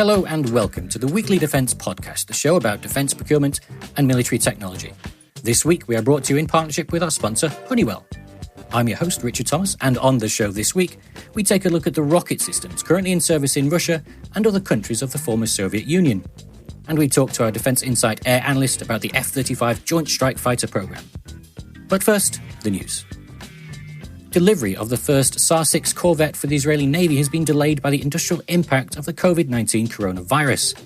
Hello and welcome to the Weekly Defence Podcast, the show about defence procurement and military technology. This week we are brought to you in partnership with our sponsor, Honeywell. I'm your host, Richard Thomas, and on the show this week, we take a look at the rocket systems currently in service in Russia and other countries of the former Soviet Union. And we talk to our Defence Insight Air analyst about the F-35 Joint Strike Fighter programme. But first, the news. Delivery of the first SAR-6 corvette for the Israeli Navy has been delayed by the industrial impact of the COVID-19 coronavirus.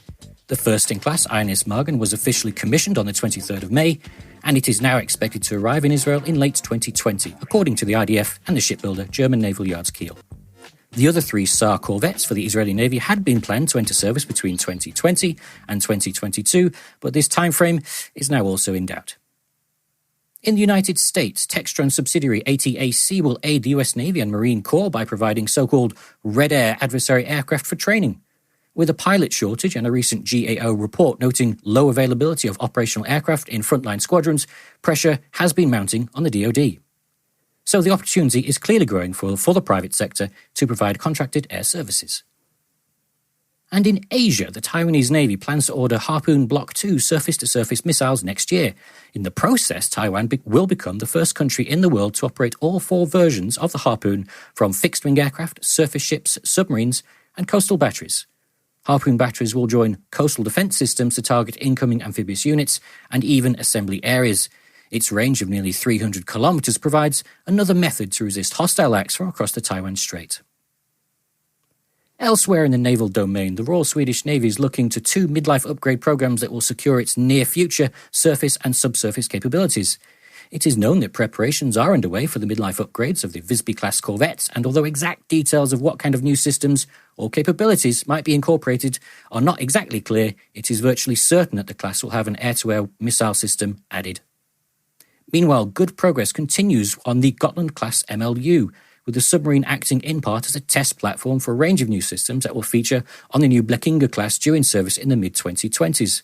The first-in-class INS Margan was officially commissioned on the 23rd of May, and it is now expected to arrive in Israel in late 2020, according to the IDF and the shipbuilder German Naval Yards Kiel. The other three SAR corvettes for the Israeli Navy had been planned to enter service between 2020 and 2022, but this timeframe is now also in doubt. In the United States, Textron subsidiary ATAC will aid the US Navy and Marine Corps by providing so-called Red Air adversary aircraft for training. With a pilot shortage and a recent GAO report noting low availability of operational aircraft in frontline squadrons, pressure has been mounting on the DoD. So the opportunity is clearly growing for the private sector to provide contracted air services. And in Asia, the Taiwanese Navy plans to order Harpoon Block II surface-to-surface missiles next year. In the process, Taiwan will become the first country in the world to operate all four versions of the Harpoon, from fixed-wing aircraft, surface ships, submarines, and coastal batteries. Harpoon batteries will join coastal defence systems to target incoming amphibious units and even assembly areas. Its range of nearly 300 kilometres provides another method to resist hostile acts from across the Taiwan Strait. Elsewhere in the naval domain, the Royal Swedish Navy is looking to two midlife upgrade programs that will secure its near-future surface and subsurface capabilities. It is known that preparations are underway for the midlife upgrades of the Visby-class corvettes, and although exact details of what kind of new systems or capabilities might be incorporated are not exactly clear, it is virtually certain that the class will have an air-to-air missile system added. Meanwhile, good progress continues on the Gotland-class MLU, with the submarine acting in part as a test platform for a range of new systems that will feature on the new Blekinge class due in service in the mid-2020s.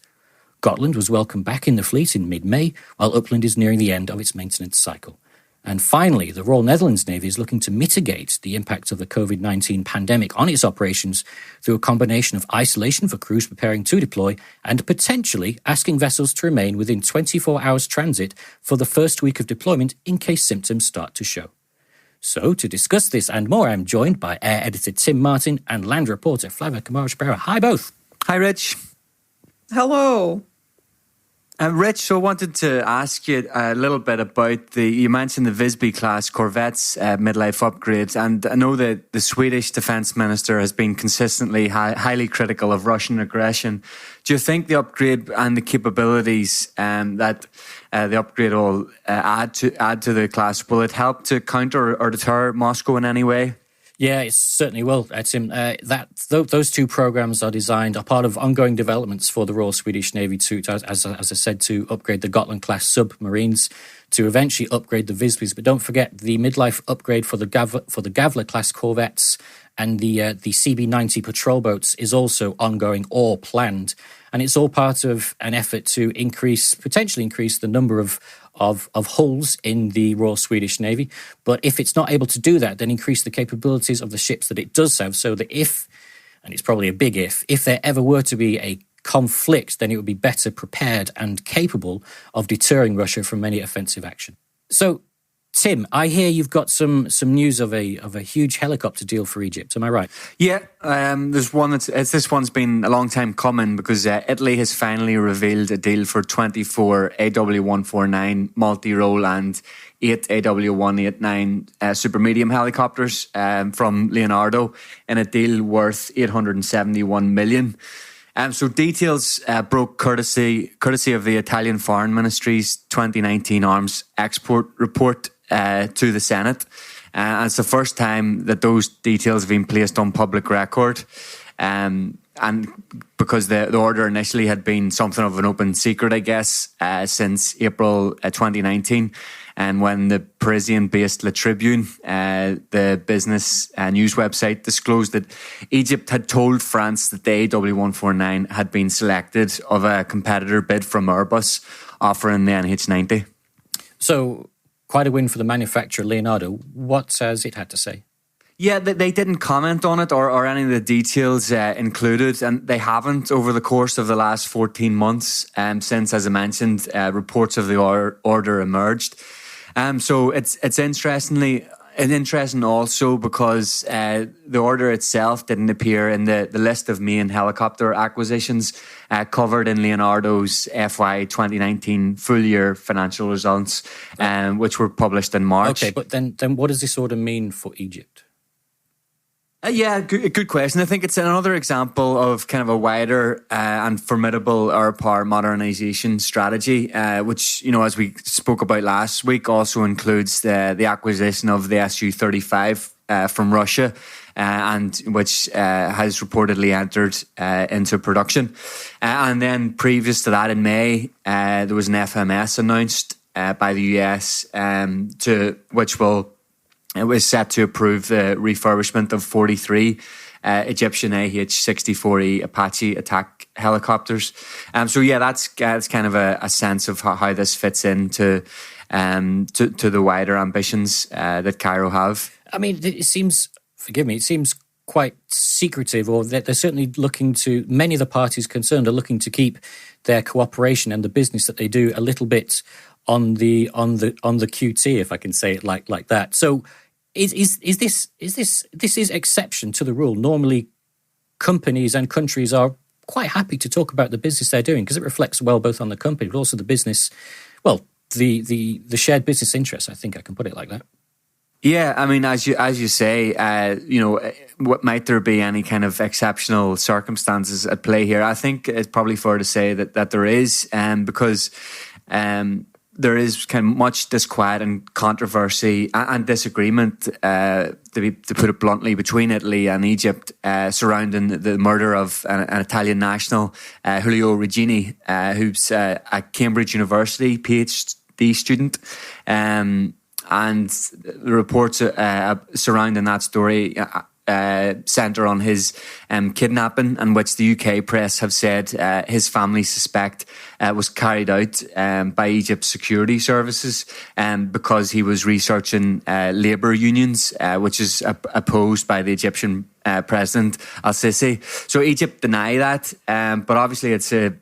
Gotland was welcomed back in the fleet in mid-May, while Upland is nearing the end of its maintenance cycle. And finally, the Royal Netherlands Navy is looking to mitigate the impact of the COVID-19 pandemic on its operations through a combination of isolation for crews preparing to deploy and potentially asking vessels to remain within 24 hours transit for the first week of deployment in case symptoms start to show. So, to discuss this and more, I'm joined by Air Editor Tim Martin and Land Reporter Flavia Kamara-Sparrow. Hi, both. Hi, Rich. Hello. Rich, so I wanted to ask you a little bit about you mentioned the Visby-class corvettes midlife upgrades, and I know that the Swedish Defence Minister has been consistently highly critical of Russian aggression. Do you think the upgrade and the capabilities that the upgrade will add to the class, will it help to counter or deter Moscow in any way? Yeah, it certainly will, Tim. Those two programs are part of ongoing developments for the Royal Swedish Navy as I said, to upgrade the Gotland-class submarines, to eventually upgrade the Visbys. But don't forget the midlife upgrade for the Gavler-class corvettes and the CB-90 patrol boats is also ongoing or planned. And it's all part of an effort to potentially increase the number of hulls in the Royal Swedish Navy. But if it's not able to do that, then increase the capabilities of the ships that it does have, so that if, and it's probably a big if there ever were to be a conflict, then it would be better prepared and capable of deterring Russia from any offensive action. So, Tim, I hear you've got some news of a huge helicopter deal for Egypt. Am I right? Yeah, there's one this one's been a long time coming because Italy has finally revealed a deal for 24 AW149 multi-role and 8 AW189 super medium helicopters from Leonardo in a deal worth 871 million. So details broke courtesy of the Italian Foreign Ministry's 2019 arms export report to the Senate. And it's the first time that those details have been placed on public record. And because the order initially had been something of an open secret, I guess, since April 2019. And when the Parisian-based La Tribune, the business news website, disclosed that Egypt had told France that the AW149 had been selected of a competitor bid from Airbus, offering the NH90. So, quite a win for the manufacturer, Leonardo. What has it had to say? Yeah, they didn't comment on it or any of the details included, and they haven't over the course of the last 14 months since, as I mentioned, reports of the order emerged. So it's interesting also because the order itself didn't appear in the list of main helicopter acquisitions covered in Leonardo's FY 2019 full-year financial results, which were published in March. Okay, but then what does this order mean for Egypt? Good question. I think it's another example of kind of a wider and formidable air power modernisation strategy, which, as we spoke about last week, also includes the acquisition of the Su-35 from Russia, and which has reportedly entered into production. And then previous to that, in May, there was an FMS announced by the US It was set to approve the refurbishment of 43 Egyptian AH-64E Apache ATAC helicopters. That's kind of a sense of how this fits into to the wider ambitions that Cairo have. I mean, it seems quite secretive, or that they're certainly looking to, many of the parties concerned are looking to keep their cooperation and the business that they do a little bit on the QT, if I can say it like that. So is this exception to the rule? Normally, companies and countries are quite happy to talk about the business they're doing because it reflects well both on the company but also the business. Well, the shared business interests. I think I can put it like that. Yeah, I mean, as you say, what might there be any kind of exceptional circumstances at play here? I think it's probably fair to say that there is, because there is kind of much disquiet and controversy and disagreement, to put it bluntly, between Italy and Egypt surrounding the murder of an Italian national, Giulio Regeni, who's a Cambridge University PhD student. And the reports surrounding that story centre on his kidnapping, and which the UK press have said his family suspect was carried out by Egypt's security services because he was researching labour unions, which is opposed by the Egyptian President Al-Sisi. So Egypt deny that, but obviously it's a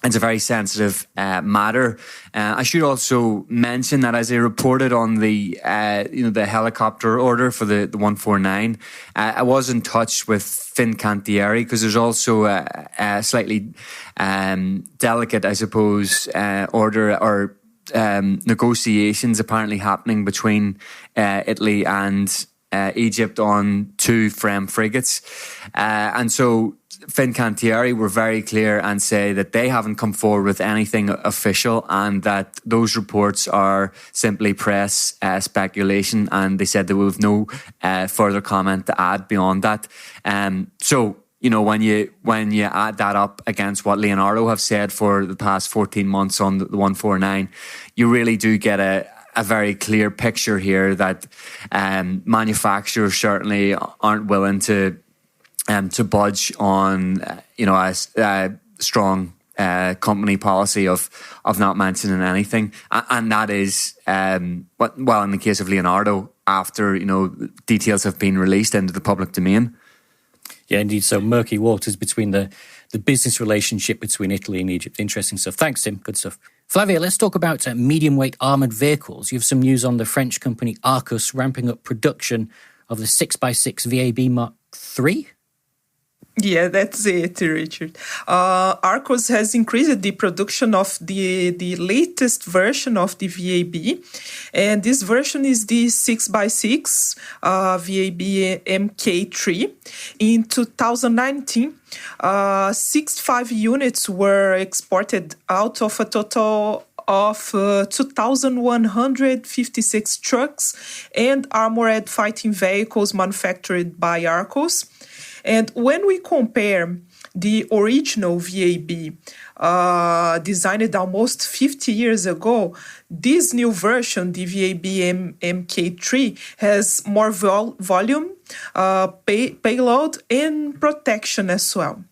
very sensitive matter. I should also mention that as I reported on the helicopter order for the 149, I was in touch with Fincantieri because there's also a slightly delicate, I suppose, order or negotiations apparently happening between Italy and Egypt on 2 FREMM frigates, and so Fincantieri were very clear and say that they haven't come forward with anything official and that those reports are simply press speculation, and they said they will have no further comment to add beyond that. So when you add that up against what Leonardo have said for the past 14 months on the 149, you really do get a very clear picture here that manufacturers certainly aren't willing to budge on a strong company policy of not mentioning anything, and that is in the case of Leonardo, after details have been released into the public domain. Yeah, indeed. So murky waters between the business relationship between Italy and Egypt. Interesting stuff. Thanks, Tim. Good stuff. Flavia, let's talk about medium-weight armoured vehicles. You have some news on the French company Arcus ramping up production of the 6x6 VAB Mark III? Yeah, that's it, Richard. Arcos has increased the production of the latest version of the VAB, and this version is the 6x6 VAB MK3. In 2019, 65 units were exported out of a total of 2,156 trucks and armored fighting vehicles manufactured by Arcos. And when we compare the original VAB, designed almost 50 years ago, this new version, the VAB MK3, has more volume, payload, and protection as well.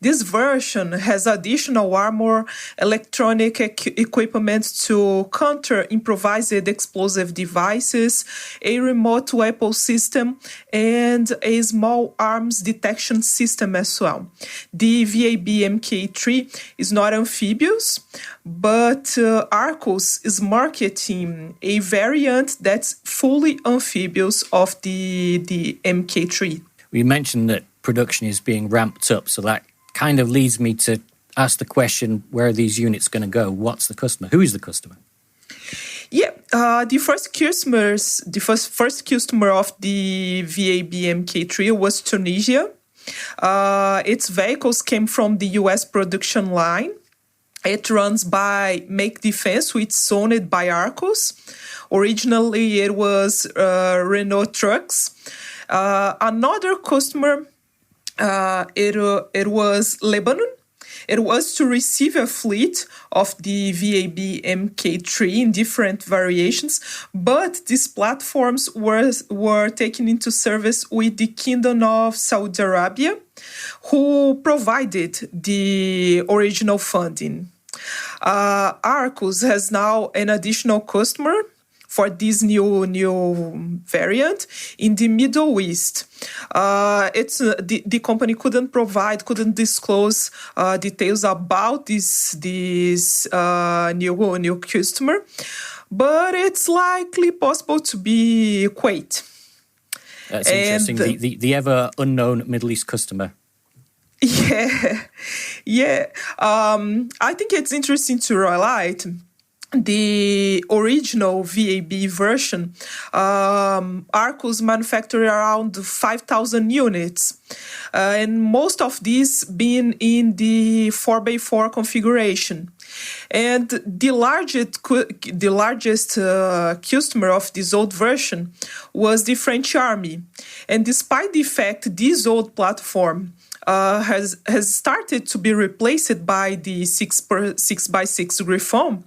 This version has additional armor, electronic equipment to counter improvised explosive devices, a remote weapon system, and a small arms detection system as well. The VAB Mk3 is not amphibious, but Arcos is marketing a variant that's fully amphibious of the Mk3. We mentioned that production is being ramped up, so that kind of leads me to ask the question, where are these units going to go? What's the customer? Who is the customer? Yeah, the first customer of the VAB Mk3 was Tunisia. Its vehicles came from the US production line. It runs by Make Defense, which is owned by Arcos. Originally, it was Renault Trucks. Another customer, it was Lebanon. It was to receive a fleet of the VAB Mk3 in different variations, but these platforms were taken into service with the Kingdom of Saudi Arabia, who provided the original funding. Arcos has now an additional customer for this new variant in the Middle East. The company couldn't disclose details about this new customer, but it's likely possible to be Kuwait. That's interesting. The ever unknown Middle East customer. Yeah. I think it's interesting to highlight the original VAB version. Arcos manufactured around 5,000 units, and most of these being in the 4x4 configuration. And the largest customer of this old version was the French Army. And despite the fact this old platform has started to be replaced by the 6x6 Griffon,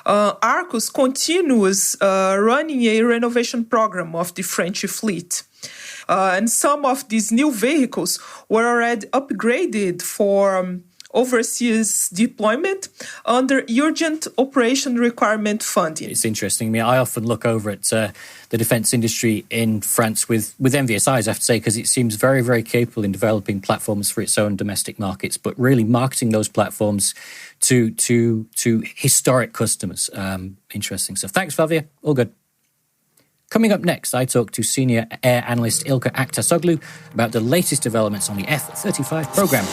Arcos continues running a renovation program of the French fleet. And some of these new vehicles were already upgraded for overseas deployment under urgent operation requirement funding. It's interesting. I mean, I often look over at the defence industry in France with envious eyes, I have to say, because it seems very, very capable in developing platforms for its own domestic markets, but really marketing those platforms to historic customers. Interesting stuff. Thanks, Flavia. All good. Coming up next, I talk to senior air analyst Ilka Aktasoglu about the latest developments on the F-35 programme.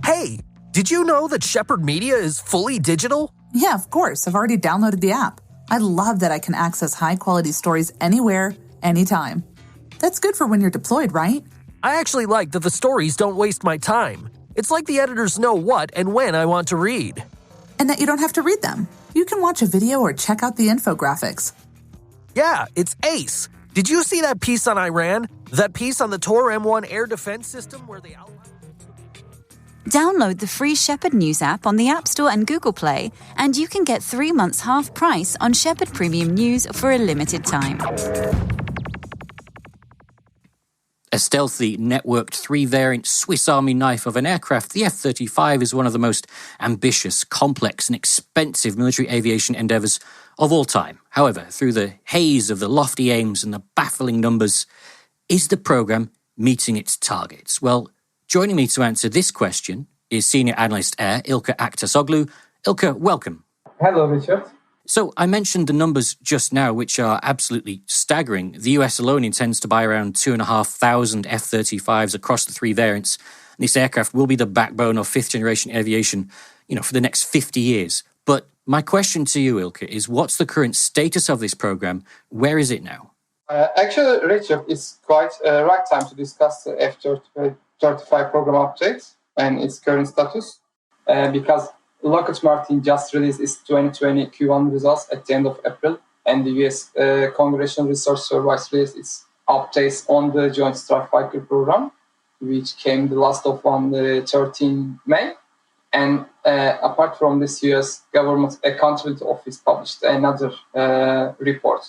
Hey, did you know that Shephard Media is fully digital? Yeah, of course. I've already downloaded the app. I love that I can access high-quality stories anywhere, anytime. That's good for when you're deployed, right? I actually like that the stories don't waste my time. It's like the editors know what and when I want to read. And that you don't have to read them. You can watch a video or check out the infographics. Yeah, it's ace. Did you see that piece on Iran? That piece on the Tor M1 air defense system where they outlined... Download the free Shephard News app on the App Store and Google Play, and you can get 3 months half price on Shephard Premium News for a limited time. A stealthy, networked 3-variant Swiss Army knife of an aircraft, the F-35 is one of the most ambitious, complex and expensive military aviation endeavours of all time. However, through the haze of the lofty aims and the baffling numbers, is the programme meeting its targets? Well, joining me to answer this question is Senior Analyst Air, Ilka Aktasoglu. Ilka, welcome. Hello, Richard. So I mentioned the numbers just now, which are absolutely staggering. The US alone intends to buy around 2,500 F-35s across the 3 variants. And this aircraft will be the backbone of fifth-generation aviation, for the next 50 years. But my question to you, Ilka, is what's the current status of this program? Where is it now? Actually, Richard, it's quite the right time to discuss the F-35 program update and its current status, because Lockheed Martin just released its 2020 Q1 results at the end of April, and the US Congressional Research Service released its updates on the Joint Strike Fighter program, which came the last of on the 13 May. And apart from this, US Government Accountability Office published another report.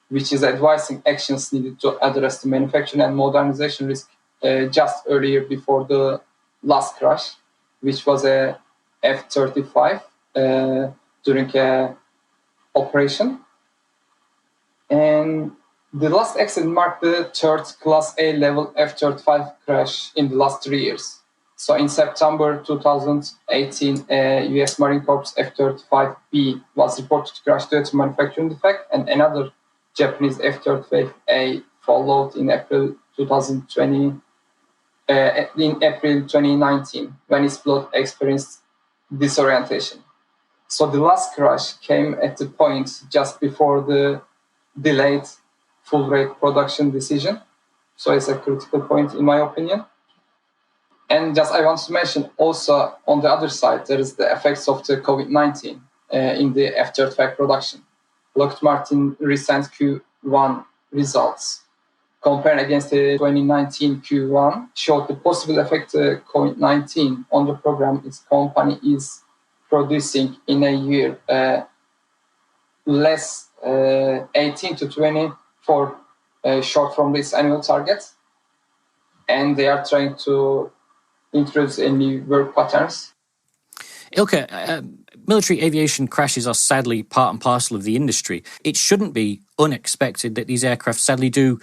which is advising actions needed to address the manufacturing and modernization risk just earlier before the last crash, which was a F-35 during a operation. And the last accident marked the third Class A level F-35 crash in the last 3 years. So in September 2018, U.S. Marine Corps F-35B was reported to crash due to manufacturing defect, and another Japanese F-35A followed in April 2019, when its pilot experienced disorientation. So the last crash came at the point just before the delayed full-rate production decision. So it's a critical point in my opinion. And just I want to mention also on the other side, there is the effects of the COVID-19 in the F-35 production. Lockheed Martin recent Q1 results compared against the 2019 Q1 showed the possible effect of COVID-19 on the program its company is producing in a year less 18 to 24 short from this annual target. And they are trying to introduce new work patterns. Ilke, military aviation crashes are sadly part and parcel of the industry. It shouldn't be unexpected that these aircraft sadly do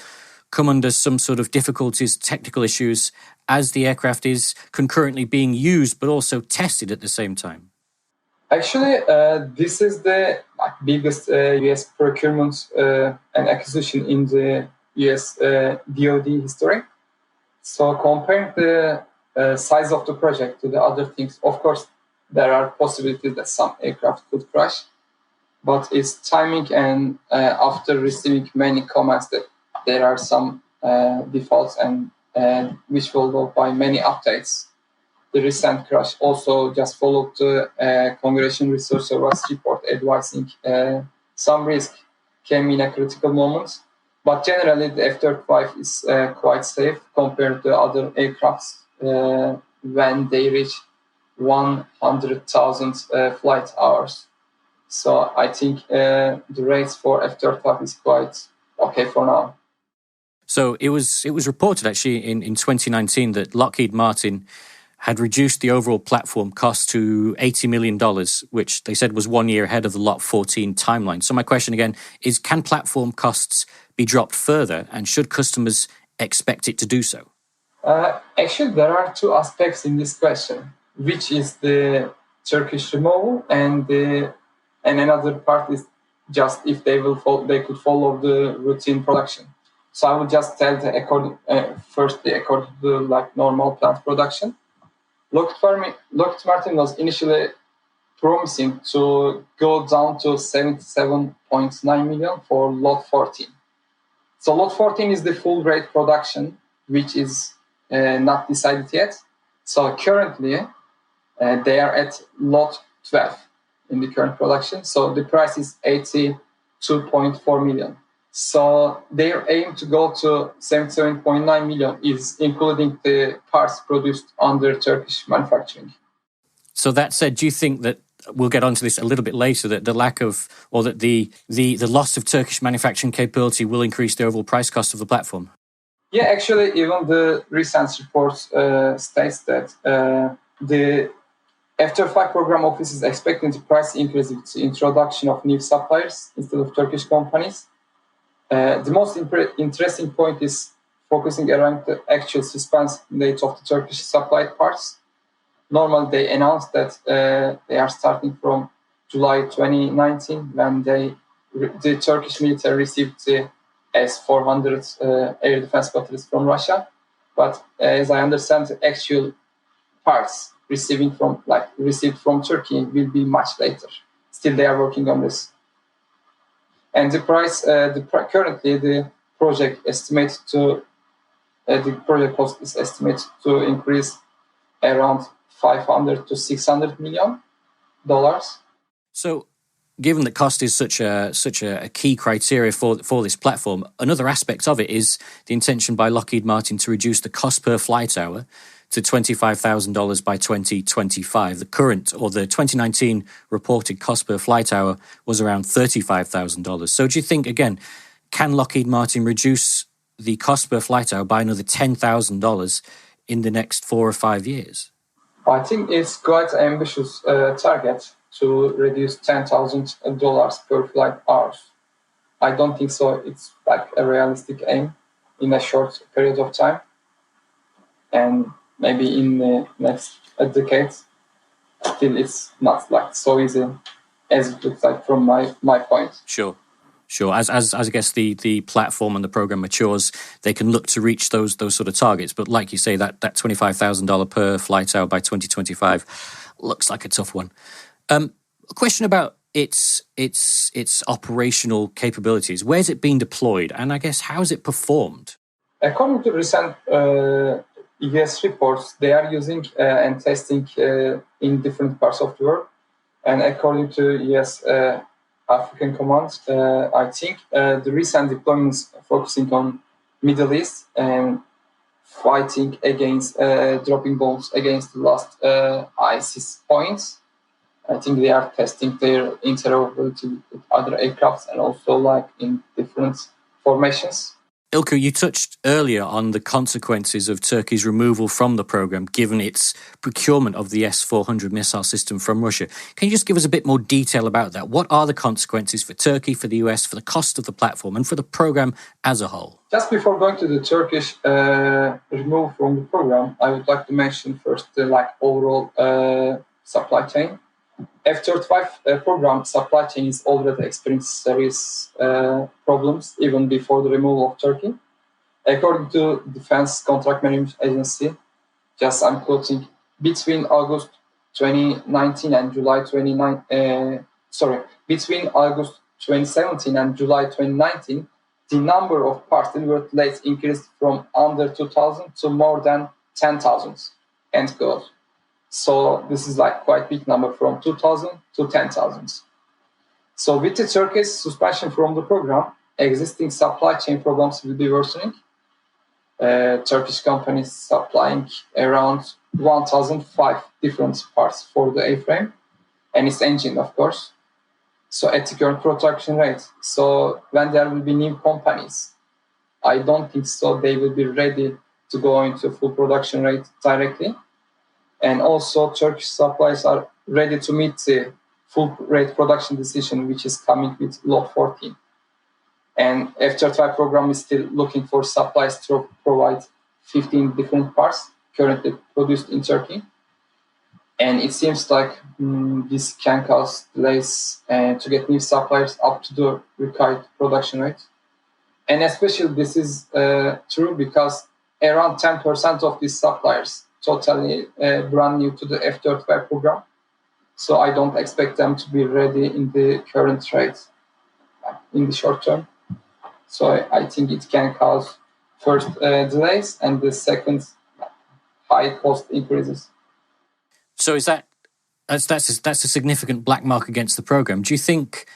come under some sort of difficulties, technical issues, as the aircraft is concurrently being used but also tested at the same time. Actually, this is the biggest U.S. procurement and acquisition in the U.S. DoD history. So comparing the size of the project to the other things, of course, there are possibilities that some aircraft could crash, but it's timing and after receiving many comments that there are some defaults and which will go by many updates. The recent crash also just followed the Congressional Research Service report advising some risk came in a critical moment. But generally, the F-35 is quite safe compared to other aircrafts when they reach 100,000 flight hours. So I think the rates for F-35 is quite okay for now. So it was reported actually in 2019 that Lockheed Martin had reduced the overall platform cost to $80 million, which they said was 1 year ahead of the Lot 14 timeline. So my question again is, can platform costs be dropped further, and should customers expect it to do so? Actually, there are two aspects in this question, which is the Turkish removal, and another part is just if they could follow the routine production. So I would just tell according to the normal plant production. Lockheed Martin was initially promising to go down to 77.9 million for Lot 14. So Lot 14 is the full rate production, which is not decided yet. So currently, they are at Lot 12 in the current production. So the price is 82.4 million. So their aim to go to 77.9 million is including the parts produced under Turkish manufacturing. So that said, do you think that, we'll get onto this a little bit later, that the lack of, or that the loss of Turkish manufacturing capability will increase the overall price cost of the platform? Yeah, actually, even the recent report states that the F-35 program office is expecting the price increase with the introduction of new suppliers instead of Turkish companies. The most interesting point is focusing around the actual suspense date of the Turkish supplied parts. Normally, they announced that they are starting from July 2019 when the Turkish military received the S-400 air defense batteries from Russia. But as I understand, the actual parts received from Turkey will be much later. Still, they are working on this. And the price, currently the project cost is estimated to increase around $500 to $600 million. So, given that cost is such a key criteria for this platform, another aspect of it is the intention by Lockheed Martin to reduce the cost per flight hour to $25,000 by 2025. The current, or the 2019 reported cost per flight hour was around $35,000. So do you think, again, can Lockheed Martin reduce the cost per flight hour by another $10,000 in the next 4 or 5 years? I think it's quite an ambitious target to reduce $10,000 per flight hours. I don't think so. It's like a realistic aim in a short period of time. And maybe in the next decade, still it's not like so easy as it looks like from my point. Sure. As I guess the platform and the program matures, they can look to reach those sort of targets. But like you say, that $25,000 per flight hour by 2025 looks like a tough one. A question about its operational capabilities. Where's it been deployed, and I guess how has it performed? According to recent US reports, they are using and testing in different parts of the world. And according to US African Command, I think the recent deployments focusing on Middle East and fighting against dropping bombs against the last ISIS points. I think they are testing their interoperability with other aircrafts and also like in different formations. Ilko, you touched earlier on the consequences of Turkey's removal from the program, given its procurement of the S-400 missile system from Russia. Can you just give us a bit more detail about that? What are the consequences for Turkey, for the US, for the cost of the platform, and for the program as a whole? Just before going to the Turkish removal from the program, I would like to mention first the overall supply chain. F-35 program supply chain is already experiencing serious problems even before the removal of Turkey. According to Defense Contract Management Agency, just I'm quoting, between August 2019 and July 2017 and July 2019, the number of parts delivered late increased from under 2,000 to more than 10,000. End quote. So this is quite big number from 2,000 to 10,000. So with the Turkey's suspension from the program, existing supply chain problems will be worsening. Turkish companies supplying around 1,005 different parts for the airframe and its engine, of course. So at the current production rate. So when there will be new companies, I don't think so they will be ready to go into full production rate directly. And also, Turkish suppliers are ready to meet the full rate production decision, which is coming with Lot 14. And F-35 program is still looking for suppliers to provide 15 different parts currently produced in Turkey. And it seems like this can cause delays to get new suppliers up to the required production rate. And especially this is true because around 10% of these suppliers totally brand new to the F-35 program. So I don't expect them to be ready in the current rate in the short term. So I think it can cause first delays and the second high cost increases. So is that's a significant black mark against the program? Do you think?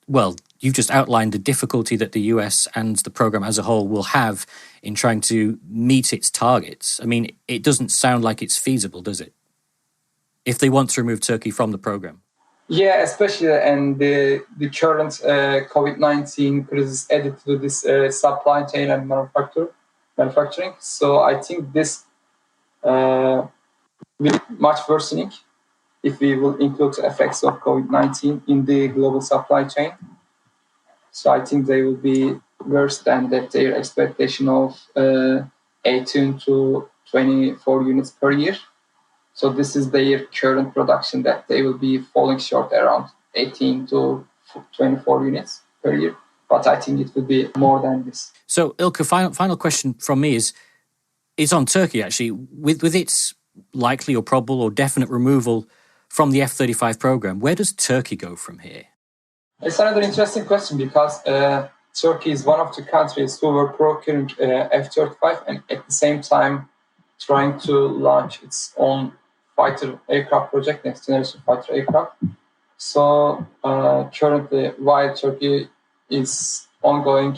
Well, you've just outlined the difficulty that the US and the program as a whole will have in trying to meet its targets. I mean, it doesn't sound like it's feasible, does it? If they want to remove Turkey from the program. Yeah, especially and the current COVID-19 crisis added to this supply chain and manufacturing. So I think this will be much worsening if we will include the effects of COVID-19 in the global supply chain. So I think they will be worse than their expectation of 18 to 24 units per year. So this is their current production that they will be falling short around 18 to 24 units per year. But I think it will be more than this. So Ilka, final question from me is on Turkey actually. With its likely or probable or definite removal from the F-35 program, where does Turkey go from here? It's another interesting question because Turkey is one of the countries who were procuring F-35 and at the same time trying to launch its own fighter aircraft project, next generation fighter aircraft. So currently, while Turkey is ongoing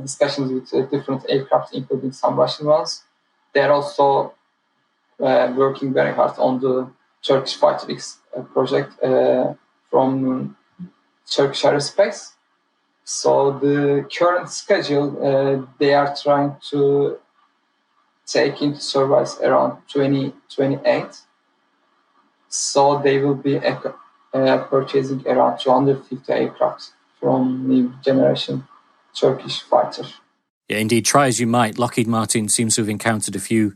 discussions with different aircraft, including some Russian ones, they're also working very hard on the Turkish Fighter X project from Turkish Aerospace. So the current schedule, they are trying to take into service around 2028. So they will be purchasing around 250 aircraft from new generation Turkish fighter. Yeah, indeed. Try as you might, Lockheed Martin seems to have encountered a few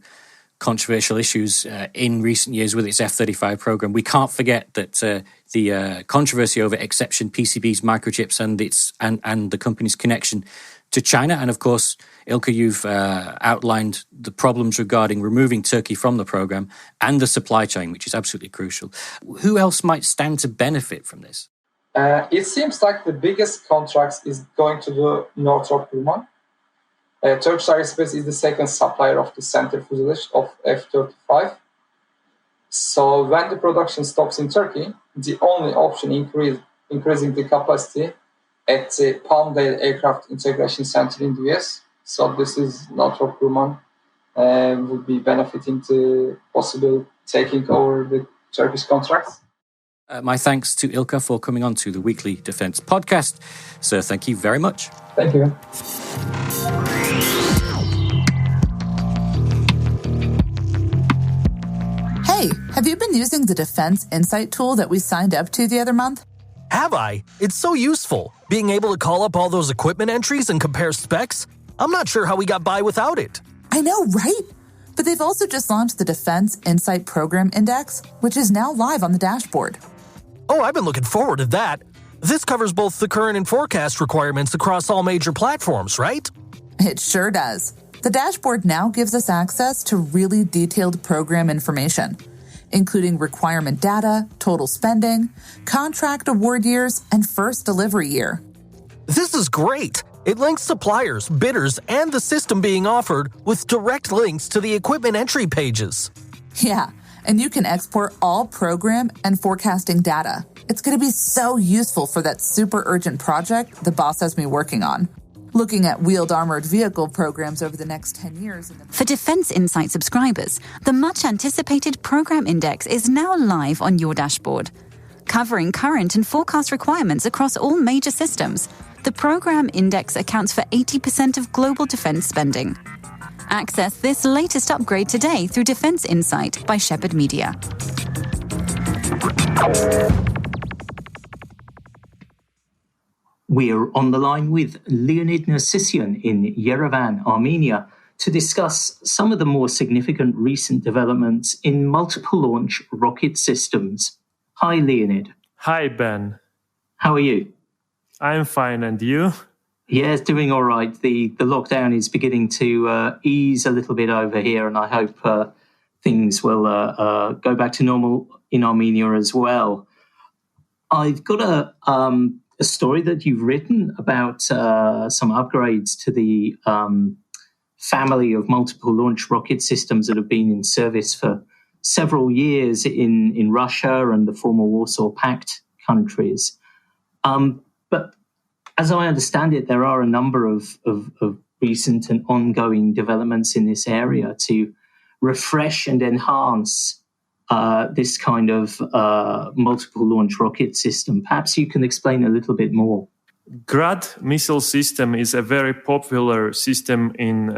controversial issues in recent years with its F-35 program. We can't forget that the controversy over exception PCBs, microchips, and the company's connection to China. And of course, Ilka, you've outlined the problems regarding removing Turkey from the program and the supply chain, which is absolutely crucial. Who else might stand to benefit from this? It seems like the biggest contract is going to the Northrop Grumman. Turkish Aerospace is the second supplier of the center fuselage of F-35. So when the production stops in Turkey, the only option increasing the capacity at the Palmdale Aircraft Integration Center in the US. So this is Northrop Grumman would be benefiting to possibly taking over the Turkish contracts. My thanks to Ilka for coming on to the Weekly Defence Podcast. Sir, thank you very much. Thank you. Hey, have you been using the Defense Insight tool that we signed up to the other month? Have I? It's so useful. Being able to call up all those equipment entries and compare specs. I'm not sure how we got by without it. I know, right? But they've also just launched the Defense Insight Program Index, which is now live on the dashboard. Oh, I've been looking forward to that. This covers both the current and forecast requirements across all major platforms, right? It sure does. The dashboard now gives us access to really detailed program information, including requirement data, total spending, contract award years, and first delivery year. This is great. It links suppliers, bidders, and the system being offered with direct links to the equipment entry pages. Yeah, and you can export all program and forecasting data. It's going to be so useful for that super urgent project the boss has me working on. Looking at wheeled armored vehicle programs over the next 10 years. For Defense Insight subscribers, the much-anticipated Program Index is now live on your dashboard. Covering current and forecast requirements across all major systems, the Program Index accounts for 80% of global defense spending. Access this latest upgrade today through Defense Insight by Shephard Media. We're on the line with Leonid Nersisyan in Yerevan, Armenia, to discuss some of the more significant recent developments in multiple launch rocket systems. Hi, Leonid. Hi, Ben. How are you? I'm fine, and you? Yes, doing all right. The lockdown is beginning to ease a little bit over here, and I hope things will go back to normal in Armenia as well. I've got a story that you've written about some upgrades to the family of multiple launch rocket systems that have been in service for several years in Russia and the former Warsaw Pact countries. But as I understand it, there are a number of recent and ongoing developments in this area to refresh and enhance this kind of multiple launch rocket system. Perhaps you can explain a little bit more. Grad missile system is a very popular system in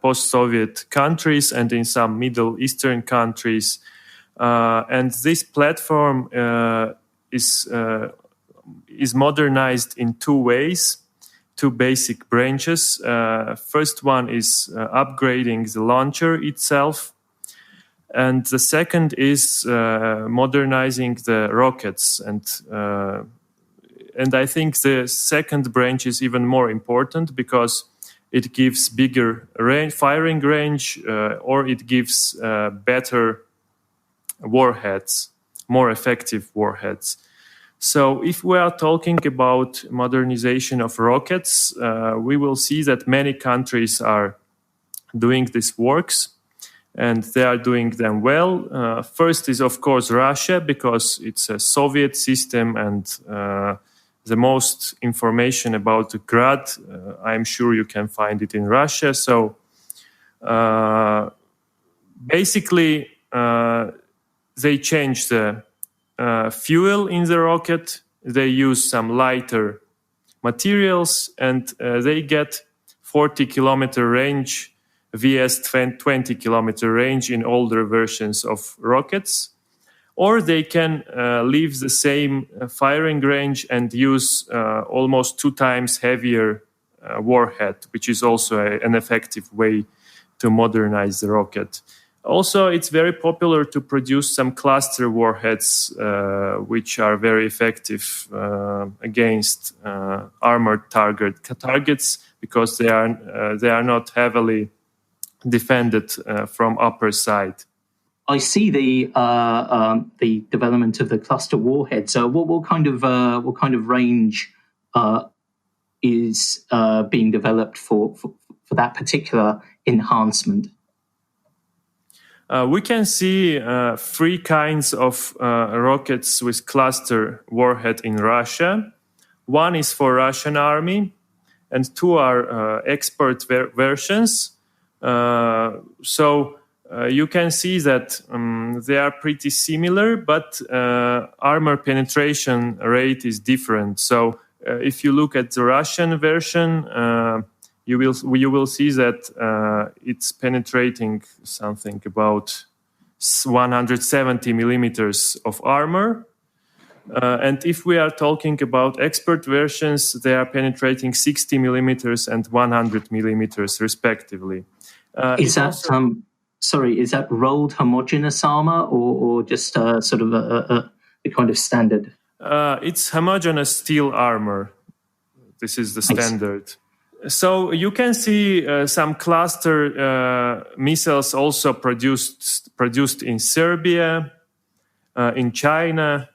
post-Soviet countries and in some Middle Eastern countries. And this platform is modernized in two ways, two basic branches. First one is upgrading the launcher itself. And the second is modernizing the rockets. And I think the second branch is even more important because it gives bigger firing range or it gives better warheads, more effective warheads. So if we are talking about modernization of rockets, we will see that many countries are doing these works. And they are doing them well. First is, of course, Russia, because it's a Soviet system and the most information about the Grad, I'm sure you can find it in Russia. So basically, they change the fuel in the rocket. They use some lighter materials, and they get 40-kilometer range vs 20-kilometer range in older versions of rockets. Or they can leave the same firing range and use almost 2 times heavier warhead, which is also an effective way to modernize the rocket. Also, it's very popular to produce some cluster warheads, which are very effective against armored targets because they are not heavily defended from upper side. I see the development of the cluster warhead. So, what kind of range is being developed for that particular enhancement? We can see 3 kinds of rockets with cluster warhead in Russia. One is for Russian army, and 2 are export versions. So you can see that they are pretty similar, but armor penetration rate is different. So if you look at the Russian version, you will see that it's penetrating something about 170 millimeters of armor. And if we are talking about expert versions, they are penetrating 60 millimeters and 100 millimeters respectively. Is that rolled homogeneous armor or just sort of a kind of standard? It's homogeneous steel armor. This is the standard. So you can see some cluster missiles also produced in Serbia, in China.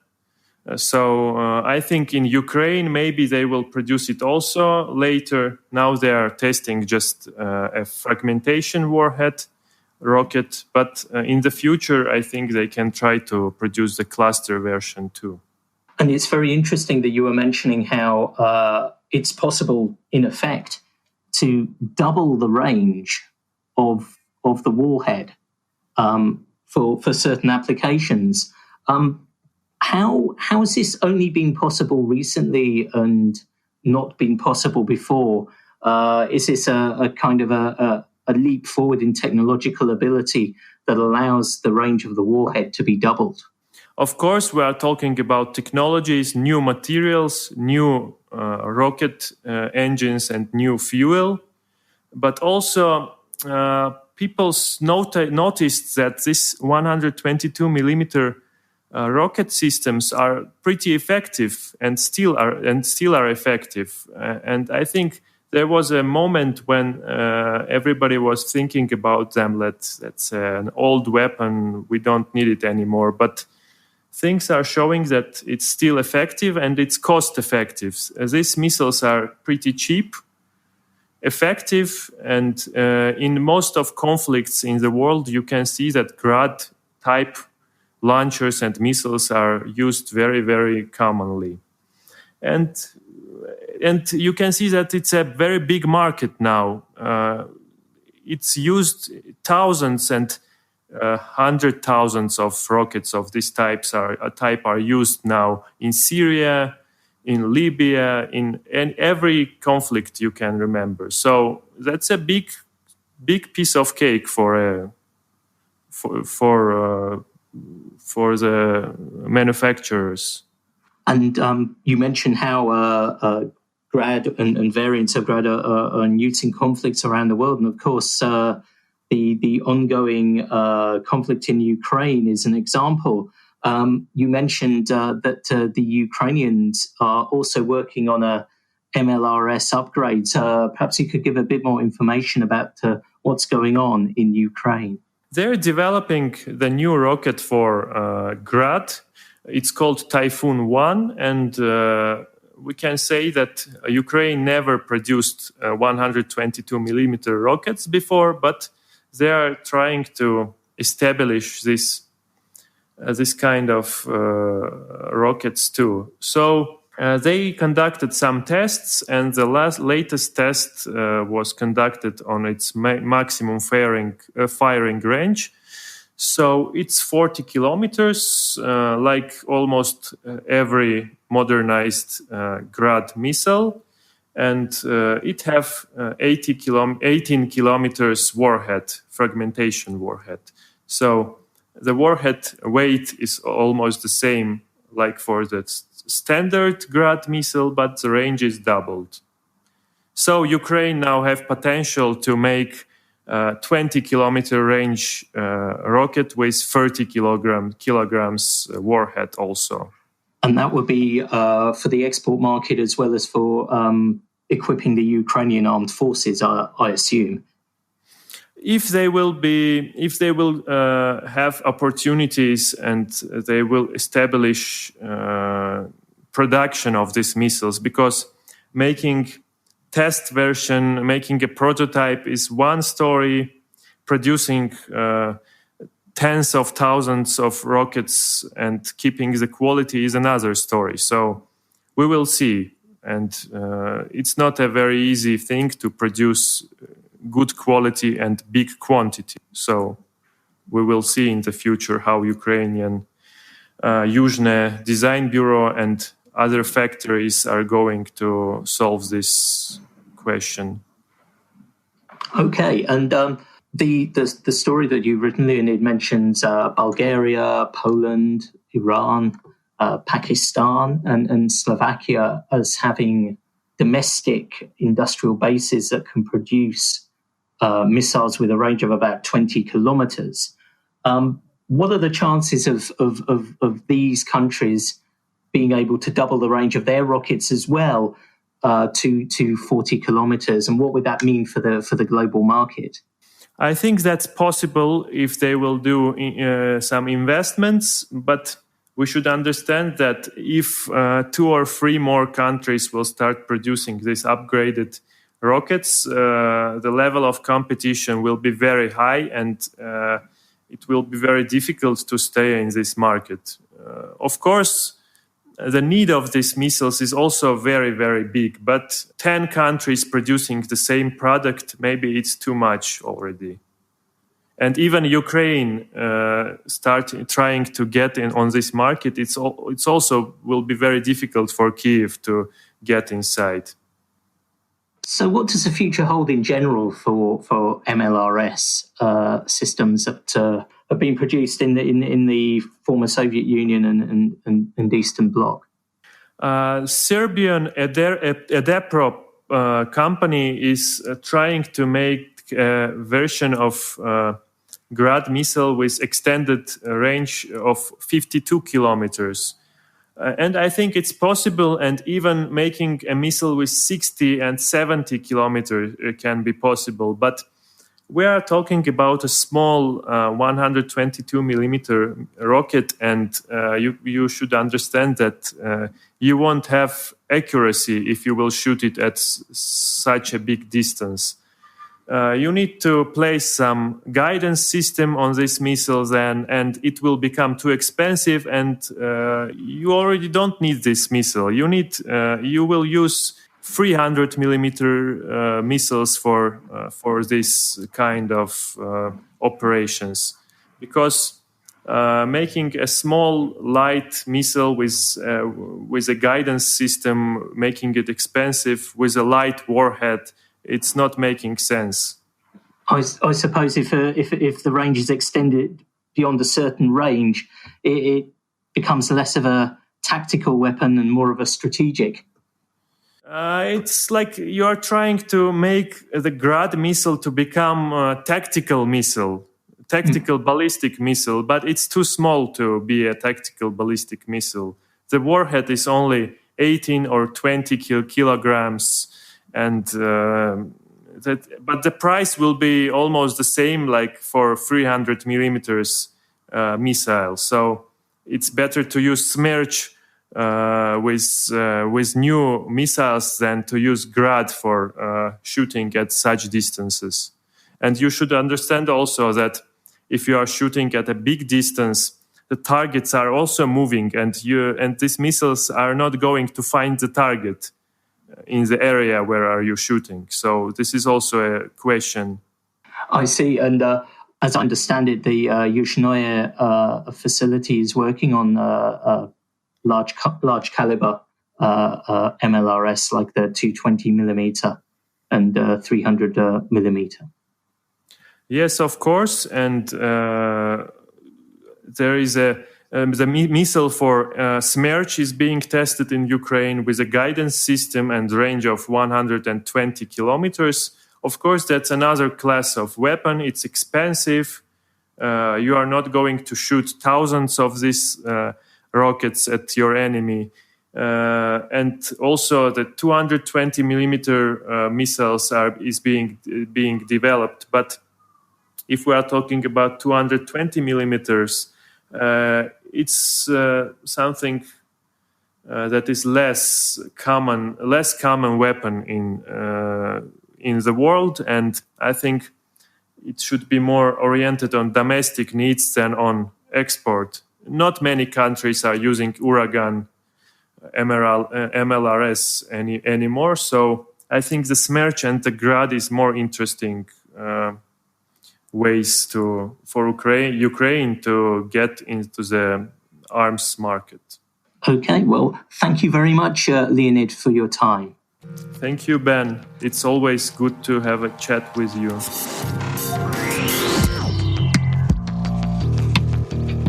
So I think in Ukraine maybe they will produce it also later. Now they are testing just a fragmentation warhead rocket, but in the future I think they can try to produce the cluster version too. And it's very interesting that you were mentioning how it's possible, in effect, to double the range of the warhead for certain applications. How has this only been possible recently and not been possible before? Is this a kind of a leap forward in technological ability that allows the range of the warhead to be doubled? Of course, we are talking about technologies, new materials, new rocket engines and new fuel. But also, people noticed that this 122 millimeter rocket systems are pretty effective and still are effective. And I think there was a moment when everybody was thinking about them. That's an old weapon. We don't need it anymore. But things are showing that it's still effective and it's cost effective. These missiles are pretty cheap, effective, and in most of conflicts in the world, you can see that Grad type launchers and missiles are used very, very commonly. And you can see that it's a very big market now. It's used thousands and 100,000s of rockets of this type are used now in Syria, in Libya, in every conflict you can remember. So that's a big piece of cake for the manufacturers. And you mentioned how Grad and variants of Grad are neuting conflicts around the world, and of course. The ongoing conflict in Ukraine is an example. You mentioned that the Ukrainians are also working on a MLRS upgrade. Perhaps you could give a bit more information about what's going on in Ukraine. They're developing the new rocket for Grad. It's called Typhoon 1, and we can say that Ukraine never produced 122 millimeter rockets before, but they are trying to establish this kind of rockets too. So they conducted some tests, and the latest test was conducted on its maximum firing range. So it's 40 kilometers, like almost every modernized Grad missile. and it have 18 kilometers warhead, fragmentation warhead. So the warhead weight is almost the same like for the standard Grad missile, but the range is doubled. So Ukraine now have potential to make 20-kilometer range rocket with 30 kilograms warhead also. And that would be for the export market as well as for equipping the Ukrainian armed forces, I assume. If they will have opportunities and they will establish production of these missiles, because making test version, making a prototype is one story, producing tens of thousands of rockets and keeping the quality is another story. So we will see. And it's not a very easy thing to produce good quality and big quantity. So we will see in the future how Ukrainian Yuzhne Design Bureau and other factories are going to solve this question. Okay, and the story that you've written, Leonid, mentions Bulgaria, Poland, Iran, Pakistan, and Slovakia as having domestic industrial bases that can produce missiles with a range of about 20 kilometers. What are the chances of these countries being able to double the range of their rockets as well to 40 kilometers? And what would that mean for the global market? I think that's possible if they will do some investments, but we should understand that if 2 or 3 more countries will start producing these upgraded rockets, the level of competition will be very high, and it will be very difficult to stay in this market. Of course, the need of these missiles is also very, very big, but 10 countries producing the same product, maybe it's too much already. And even Ukraine trying to get in on this market, it's also will be very difficult for Kyiv to get inside. So what does the future hold in general for MLRS systems that are being produced in the former Soviet Union and Eastern Bloc? Serbian Adepro company is trying to make a version of Grad missile with extended range of 52 kilometers. And I think it's possible, and even making a missile with 60 and 70 kilometers can be possible. But we are talking about a small 122 millimeter rocket, and you should understand that you won't have accuracy if you will shoot it at such a big distance. You need to place some guidance system on these missiles, and it will become too expensive, and you already don't need this missile. You will use 300 millimeter missiles for this kind of operations, because making a small light missile with a guidance system, making it expensive with a light warhead, it's not making sense. I suppose if the range is extended beyond a certain range, it becomes less of a tactical weapon and more of a strategic. It's like you are trying to make the Grad missile to become a tactical ballistic missile, but it's too small to be a tactical ballistic missile. The warhead is only 18 or 20 kilograms. But the price will be almost the same like for 300 millimeters missile. So it's better to use Smerch with new missiles than to use Grad for shooting at such distances. And you should understand also that if you are shooting at a big distance, the targets are also moving, and these missiles are not going to find the target in the area where are you shooting. So this is also a question. I see. And as I understand it, the Yuzhnoye facility is working on large caliber MLRS like the 220mm and 300mm. Yes, of course, and there is the missile for Smerch is being tested in Ukraine with a guidance system and range of 120 kilometers. Of course, that's another class of weapon. It's expensive. You are not going to shoot thousands of these rockets at your enemy. And also the 220 millimeter missiles is being developed. But if we are talking about 220 millimeters, it's something that is less common weapon in the world, and I think it should be more oriented on domestic needs than on export. Not many countries are using Uragan MLRS anymore, so I think the Smerch and the Grad is more interesting ways for Ukraine to get into the arms market. Okay, well, thank you very much, Leonid, for your time. Thank you, Ben. It's always good to have a chat with you.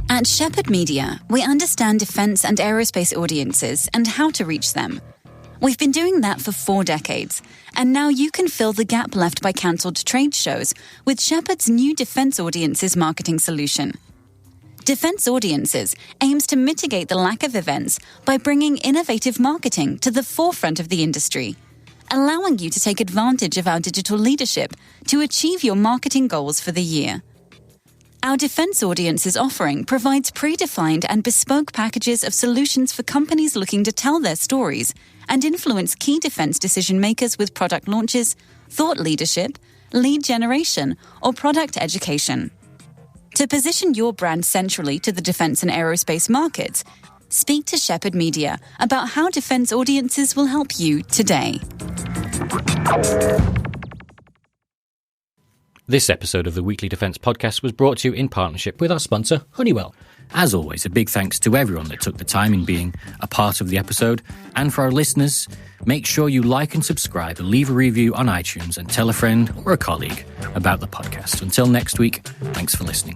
At Shephard Media, we understand defence and aerospace audiences and how to reach them. We've been doing that for 4 decades, and now you can fill the gap left by cancelled trade shows with Shephard's new Defence Audiences marketing solution. Defence Audiences aims to mitigate the lack of events by bringing innovative marketing to the forefront of the industry, allowing you to take advantage of our digital leadership to achieve your marketing goals for the year. Our Defence Audiences offering provides predefined and bespoke packages of solutions for companies looking to tell their stories and influence key defence decision makers with product launches, thought leadership, lead generation, or product education. To position your brand centrally to the defence and aerospace markets, speak to Shephard Media about how Defence Audiences will help you today. This episode of the Weekly Defence Podcast was brought to you in partnership with our sponsor, Honeywell. As always, a big thanks to everyone that took the time in being a part of the episode. And for our listeners, make sure you like and subscribe, leave a review on iTunes, and tell a friend or a colleague about the podcast. Until next week, thanks for listening.